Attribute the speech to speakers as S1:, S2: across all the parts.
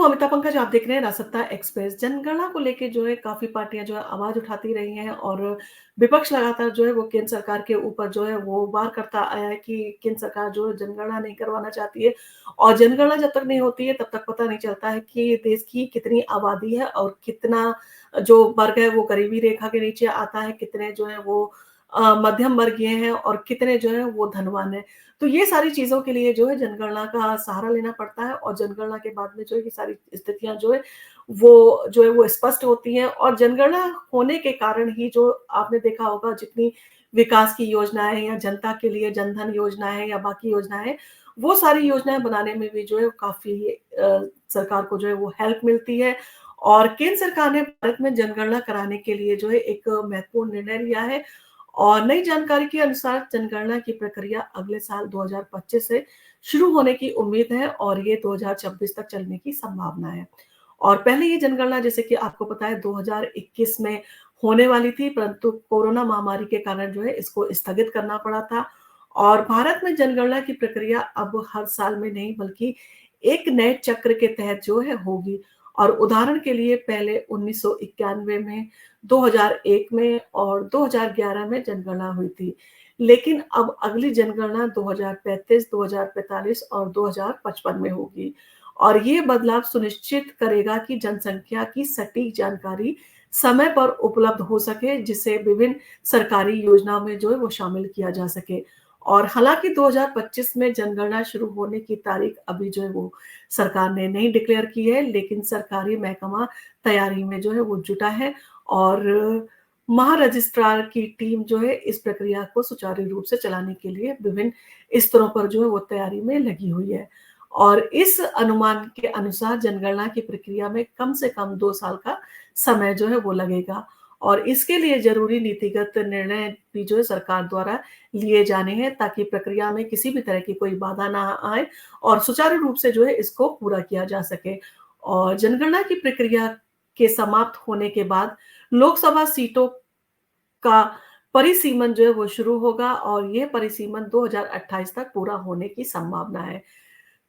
S1: अमिताभ पंकज, आप देख रहे हैं रासत्ता एक्सप्रेस। जनगणना को लेके जो है काफ़ी पार्टियाँ जो है आवाज़ उठाती रही हैं और विपक्ष लगातार जो है वो केंद्र सरकार के ऊपर जो है वो वार करता आया है कि केंद्र सरकार जो है जनगणना नहीं करवाना चाहती है और जनगणना जब तक नहीं होती है तब तक पता नहीं चलता है कि देश की कितनी आबादी है और कितना जो वर्ग है वो गरीबी रेखा के नीचे आता है, कितने जो है वो मध्यम वर्गीय हैं और कितने जो है वो धनवान हैं। तो ये सारी चीज़ों के लिए जो है जनगणना का सहारा लेना पड़ता है और जनगणना के बाद में जो है ये सारी स्थितियाँ जो है वो स्पष्ट होती हैं और जनगणना होने के कारण ही जो आपने देखा होगा जितनी विकास की योजनाएँ या जनता के लिए जनधन योजना है या बाकी योजनाएँ हैं, वो सारी योजनाएँ बनाने में भी जो है काफ़ी सरकार को जो है वो हेल्प मिलती है और केंद्र सरकार ने भारत में जनगणना कराने के लिए जो है एक महत्वपूर्ण निर्णय लिया है और नई जानकारी के अनुसार जनगणना की प्रक्रिया अगले साल 2025 से शुरू होने की उम्मीद है और ये 2026 तक चलने की संभावना है। और पहले ये जनगणना जैसे कि आपको पता है 2021 में होने वाली थी, परंतु कोरोना महामारी के कारण जो है इसको स्थगित करना पड़ा था और भारत में जनगणना की प्रक्रिया अब हर साल में नहीं बल्कि एक नए चक्र के तहत जो है होगी और उदाहरण के लिए पहले 1991 में, 2001 में और 2011 में जनगणना हुई थी। लेकिन अब अगली जनगणना 2035, 2045 और 2055 में होगी और ये बदलाव सुनिश्चित करेगा कि जनसंख्या की सटीक जानकारी समय पर उपलब्ध हो सके, जिसे विभिन्न सरकारी योजनाओं में जो है वो शामिल किया जा सके। और हालाँकि 2025 में जनगणना शुरू होने की तारीख अभी जो है वो सरकार ने नहीं डिक्लेयर की है, लेकिन सरकारी महकमा तैयारी में जो है वो जुटा है और महारजिस्ट्रार की टीम जो है इस प्रक्रिया को सुचारू रूप से चलाने के लिए विभिन्न स्तरों पर जो है वो तैयारी में लगी हुई है। और इस अनुमान के अनुसार जनगणना की प्रक्रिया में कम से कम 2 साल का समय जो है वो लगेगा और इसके लिए ज़रूरी नीतिगत निर्णय भी जो है सरकार द्वारा लिए जाने हैं ताकि प्रक्रिया में किसी भी तरह की कोई बाधा ना आए और सुचारू रूप से जो है इसको पूरा किया जा सके। और जनगणना की प्रक्रिया के समाप्त होने के बाद लोकसभा सीटों का परिसीमन जो है वो शुरू होगा और ये परिसीमन 2028 तक पूरा होने की संभावना है।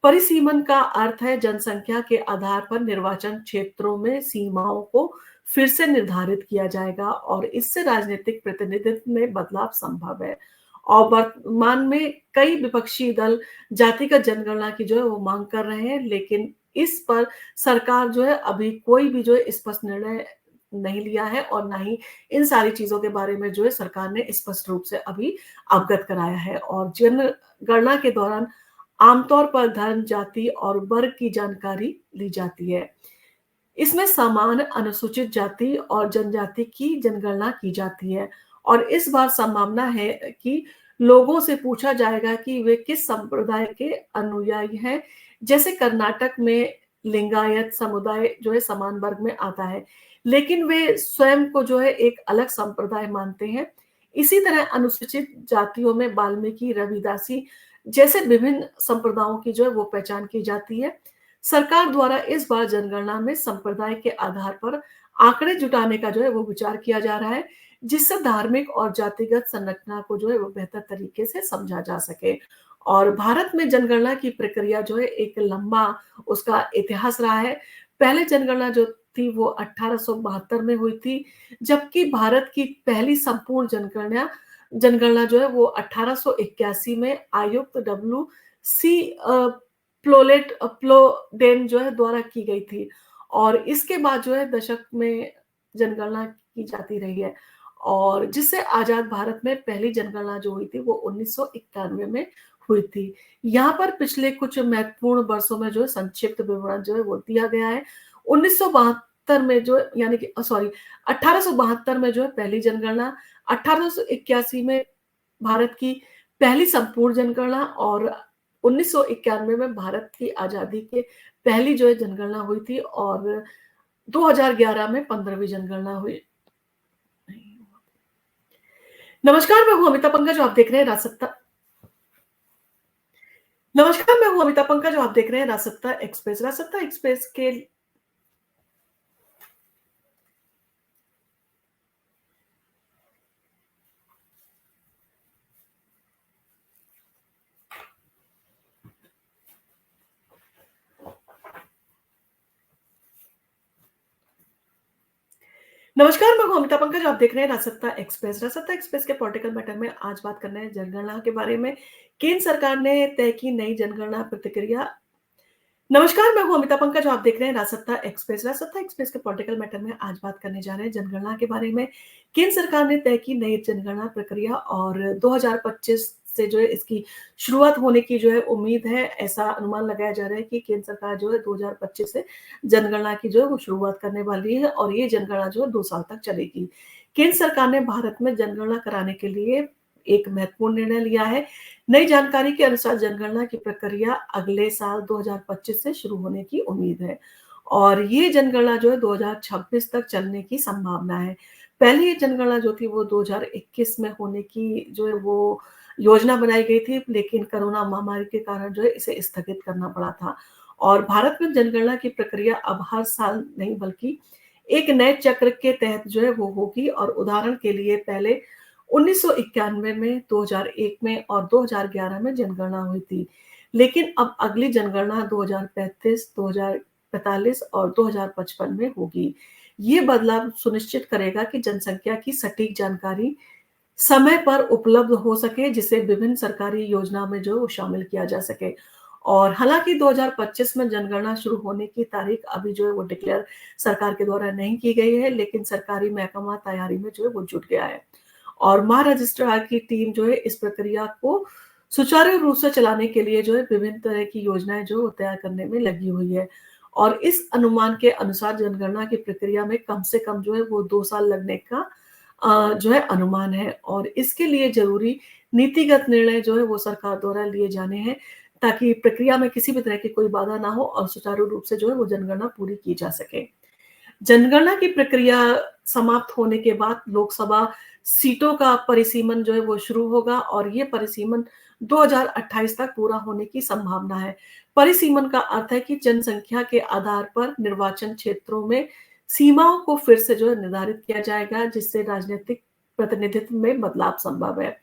S1: परिसीमन का अर्थ है जनसंख्या के आधार पर निर्वाचन क्षेत्रों में सीमाओं को फिर से निर्धारित किया जाएगा और इससे राजनीतिक प्रतिनिधित्व में बदलाव संभव है। और वर्तमान में कई विपक्षी दल जातिगत जनगणना की जो है वो मांग कर रहे हैं, लेकिन इस पर सरकार जो है अभी कोई भी जो है स्पष्ट निर्णय नहीं लिया है और ना ही इन सारी चीज़ों के बारे में जो है सरकार ने स्पष्ट रूप से अभी अवगत कराया है और जनगणना के दौरान आमतौर पर धर्म, जाति और वर्ग की जानकारी ली जाती है। इसमें सामान्य अनुसूचित जाति और जनजाति की जनगणना की जाती है और इस बार संभावना है कि लोगों से पूछा जाएगा कि वे किस संप्रदाय के अनुयायी हैं। जैसे कर्नाटक में लिंगायत समुदाय जो है समान वर्ग में आता है, लेकिन वे स्वयं को जो है एक अलग संप्रदाय मानते हैं। इसी तरह अनुसूचित जातियों में वाल्मीकि, रविदासी जैसे विभिन्न संप्रदायों की जो है वो पहचान की जाती है। सरकार द्वारा इस बार जनगणना में संप्रदाय के आधार पर आंकड़े जुटाने का जो है वो विचार किया जा रहा है, जिससे धार्मिक और जातिगत संरचना को जो है वो बेहतर तरीके से समझा जा सके। और भारत में जनगणना की प्रक्रिया जो है एक लंबा उसका इतिहास रहा है। पहले जनगणना जो थी वो 1872 में हुई थी, जबकि भारत की पहली संपूर्ण जनगणना जनगणना जो है वो 1881 में आयुक्त डब्ल्यू.सी. प्लोडेन जो है द्वारा की गई थी और इसके बाद जो है दशक में जनगणना की जाती रही है और जिससे आजाद भारत में पहली जनगणना जो हुई थी वो 1991 में हुई थी। यहाँ पर पिछले कुछ महत्वपूर्ण वर्षों में जो है संक्षिप्त विवरण जो है वो दिया गया है। 1972 में जो यानी कि 1872 में जो है पहली जनगणना, 1881 में भारत की पहली संपूर्ण जनगणना और 1991 में भारत की आजादी के पहली जो है जनगणना हुई थी और 2011 में 15वीं जनगणना हुई। नमस्कार, मैं हूँ अमिता पंकज, आप देख रहे हैं रासत्ता। नमस्कार, मैं हूँ अमिता पंकज, आप देख रहे हैं रासत्ता एक्सप्रेस। रासत्ता एक्सप्रेस के नमस्कार, मैं हूँ अमिता पंकज, आप देख रहे हैं राजसत्ता एक्सप्रेस। राजसत्ता एक्सप्रेस के पॉलिटिकल मैटर में आज बात करना है जनगणना के बारे में। केंद्र सरकार ने तय की नई जनगणना प्रतिक्रिया। नमस्कार, मैं हूँ अमिता पंकज, आप देख रहे हैं राजसत्ता एक्सप्रेस। राजसत्ता एक्सप्रेस के पॉलिटिकल मैटर में आज बात करने जा रहे हैं जनगणना के बारे में। केंद्र सरकार ने तय की नई जनगणना प्रक्रिया और 2025 से जो है इसकी शुरुआत होने की जो है उम्मीद है। ऐसा अनुमान लगाया जा रहा है कि केंद्र सरकार जो है 2025 से जनगणना की जो है वो शुरुआत करने वाली है और ये जनगणना जो है 2 साल तक चलेगी। केंद्र सरकार ने भारत में जनगणना कराने के लिए एक महत्वपूर्ण निर्णय लिया है। नई जानकारी के अनुसार जनगणना की प्रक्रिया अगले साल 2025 से शुरू होने की उम्मीद है और ये जनगणना जो है 2026 तक चलने की संभावना है। पहले ये जनगणना जो थी वो 2021 में होने की जो है वो योजना बनाई गई थी, लेकिन कोरोना महामारी के कारण जो है इसे स्थगित करना पड़ा था और भारत में जनगणना की प्रक्रिया अब हर साल नहीं बल्कि एक नए चक्र के तहत जो है वो होगी और उदाहरण के लिए पहले 1991 में, 2001 में और 2011 में जनगणना हुई थी। लेकिन अब अगली जनगणना 2035, 2045 और 2055 में होगी। ये बदलाव सुनिश्चित करेगा कि जनसंख्या की सटीक जानकारी समय पर उपलब्ध हो सके, जिसे विभिन्न सरकारी योजनाओं में जो है वो शामिल किया जा सके। और हालाँकि 2025 में जनगणना शुरू होने की तारीख अभी जो है वो डिक्लेयर सरकार के द्वारा नहीं की गई है, लेकिन सरकारी महकमा तैयारी में जो है वो जुट गया है। और महारजिस्ट्रार की टीम जो है इस प्रक्रिया को सुचारू रूप से चलाने के लिए जो है विभिन्न तरह की योजनाएँ जो वो तैयार करने में लगी हुई है। और इस अनुमान के अनुसार जनगणना की प्रक्रिया में कम से कम जो है वो 2 साल लगने का जो है अनुमान है और इसके लिए ज़रूरी नीतिगत निर्णय जो है वो सरकार द्वारा लिए जाने हैं, ताकि प्रक्रिया में किसी भी तरह की कोई बाधा ना हो और सुचारू रूप से जो है वो जनगणना पूरी की जा सके। जनगणना की प्रक्रिया समाप्त होने के बाद लोकसभा सीटों का परिसीमन जो है वो शुरू होगा और ये परिसीमन 2028 तक पूरा होने की संभावना है। परिसीमन का अर्थ है कि जनसंख्या के आधार पर निर्वाचन क्षेत्रों में सीमाओं को फिर से जो है निर्धारित किया जाएगा, जिससे राजनीतिक प्रतिनिधित्व में बदलाव संभव है।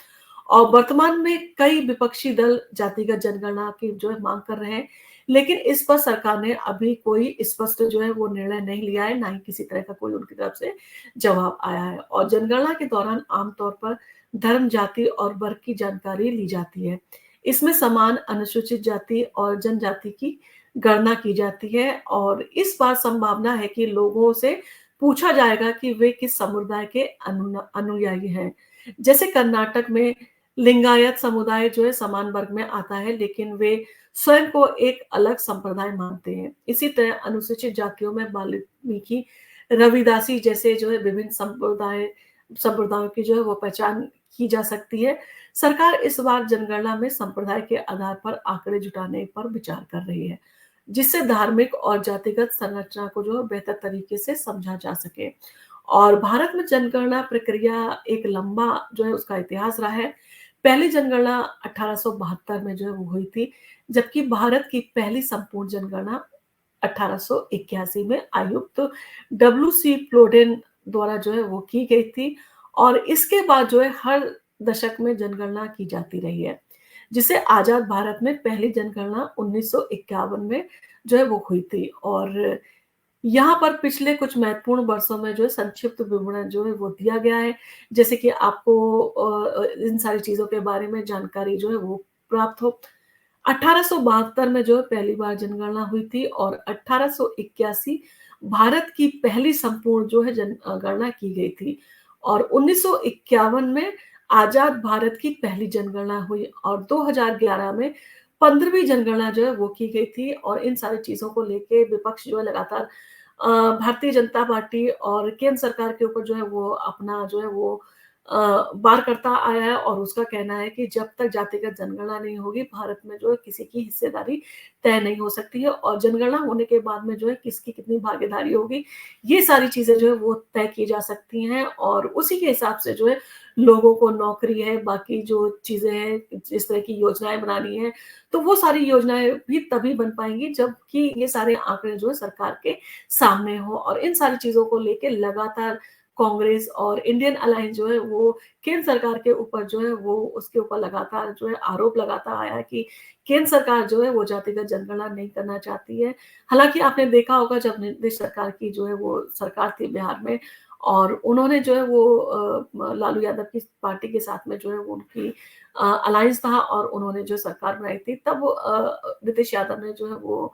S1: और वर्तमान में कई विपक्षी दल जातिगत जनगणना की जो है मांग कर रहे हैं, लेकिन इस पर सरकार ने अभी कोई स्पष्ट जो है वो निर्णय नहीं लिया है, ना ही किसी तरह का कोई उनकी तरफ से जवाब आया है। और जनगणना के दौरान आमतौर पर धर्म, जाति और वर्ग की जानकारी ली जाती है। इसमें समान अनुसूचित जाति और जनजाति की गणना की जाती है और इस बार संभावना है कि लोगों से पूछा जाएगा कि वे किस समुदाय के अनुयायी हैं। जैसे कर्नाटक में लिंगायत समुदाय जो है समान वर्ग में आता है, लेकिन वे स्वयं को एक अलग संप्रदाय मानते हैं। इसी तरह अनुसूचित जातियों में वाल्मीकि, रविदासी जैसे जो है विभिन्न संप्रदायों की जो है वो पहचान की जा सकती है। सरकार इस बार जनगणना में संप्रदाय के आधार पर आंकड़े जुटाने पर विचार कर रही है, जिससे धार्मिक और जातिगत संरचना को जो है बेहतर तरीके से समझा जा सके। और भारत में जनगणना प्रक्रिया एक लंबा जो है उसका इतिहास रहा है। पहली जनगणना 1872 में जो है वो हुई थी, जबकि भारत की पहली संपूर्ण जनगणना 1881 में आयुक्त डब्ल्यू.सी. प्लोडेन द्वारा जो है वो की गई थी और इसके बाद जो है हर दशक में जनगणना की जाती रही है, जिसे आज़ाद भारत में पहली जनगणना 1951 में जो है वो हुई थी और यहाँ पर पिछले कुछ महत्वपूर्ण वर्षों में जो है संक्षिप्त विवरण जो है वो दिया गया है, जैसे कि आपको इन सारी चीज़ों के बारे में जानकारी जो है वो प्राप्त हो। 1872 में जो है पहली बार जनगणना हुई थी और 1881 भारत की पहली संपूर्ण जो है गणना की गई थी और 1951 में आज़ाद भारत की पहली जनगणना हुई और 2011 में 15वीं जनगणना जो है वो की गई थी और इन सारी चीज़ों को लेके विपक्ष जो है लगातार भारतीय जनता पार्टी और केंद्र सरकार के ऊपर जो है वो अपना जो है वो वार करता आया है और उसका कहना है कि जब तक जातिगत जनगणना नहीं होगी, भारत में जो है किसी की हिस्सेदारी तय नहीं हो सकती है और जनगणना होने के बाद में जो है किसकी कितनी भागीदारी होगी, ये सारी चीज़ें जो है वो तय की जा सकती हैं और उसी के हिसाब से जो है लोगों को नौकरी है, बाकी जो चीज़ें हैं, जिस तरह की योजनाएँ बनानी है, तो वो सारी योजनाएँ भी तभी बन पाएँगी जबकि ये सारे आंकड़े जो है सरकार के सामने हो और इन सारी चीज़ों को लेके लगातार कांग्रेस और इंडियन अलायंस जो है वो केंद्र सरकार के ऊपर जो है वो उसके ऊपर लगातार जो है आरोप लगाता आया है कि केंद्र सरकार जो है वो जातिगत जनगणना नहीं करना चाहती है। हालाँकि आपने देखा होगा जब नीतीश सरकार की जो है वो सरकार थी बिहार में और उन्होंने जो है वो लालू यादव की पार्टी के साथ में जो है वो उनकी अलायंस था और उन्होंने जो सरकार बनाई थी, तब नीतीश यादव ने जो है वो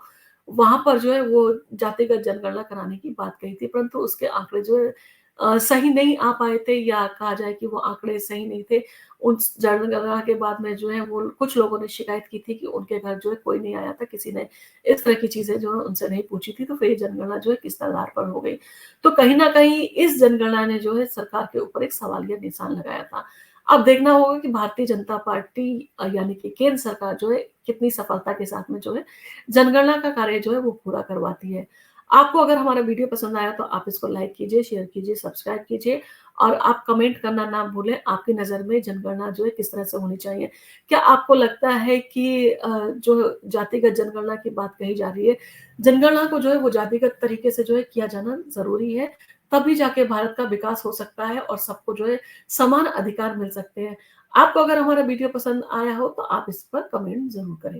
S1: वहाँ पर जो है वो जातिगत जनगणना कराने की बात कही थी, परंतु उसके आंकड़े जो है सही नहीं आ पाए थे या कहा जाए कि वो आंकड़े सही नहीं थे। उस जनगणना के बाद में जो है वो कुछ लोगों ने शिकायत की थी कि उनके घर जो है कोई नहीं आया था, किसी ने इस तरह की चीज़ें जो है उनसे नहीं पूछी थी, तो फिर ये जनगणना जो है किस आधार पर हो गई। तो कहीं न कहीं इस जनगणना ने जो है सरकार के ऊपर एक सवालिया निशान लगाया था। अब देखना होगा कि भारतीय जनता पार्टी यानी कि केंद्र सरकार जो है कितनी सफलता के साथ में जो है जनगणना का कार्य जो है वो पूरा करवाती है। आपको अगर हमारा वीडियो पसंद आया तो आप इसको लाइक कीजिए, शेयर कीजिए, सब्सक्राइब कीजिए और आप कमेंट करना ना भूलें, आपकी नज़र में जनगणना जो है किस तरह से होनी चाहिए? क्या आपको लगता है कि जो जातिगत जनगणना की बात कही जा रही है, जनगणना को जो है वो जातिगत तरीके से जो है किया जाना ज़रूरी है, तभी जाके भारत का विकास हो सकता है और सबको जो है समान अधिकार मिल सकते हैं। आपको अगर हमारा वीडियो पसंद आया हो तो आप इस पर कमेंट ज़रूर करें।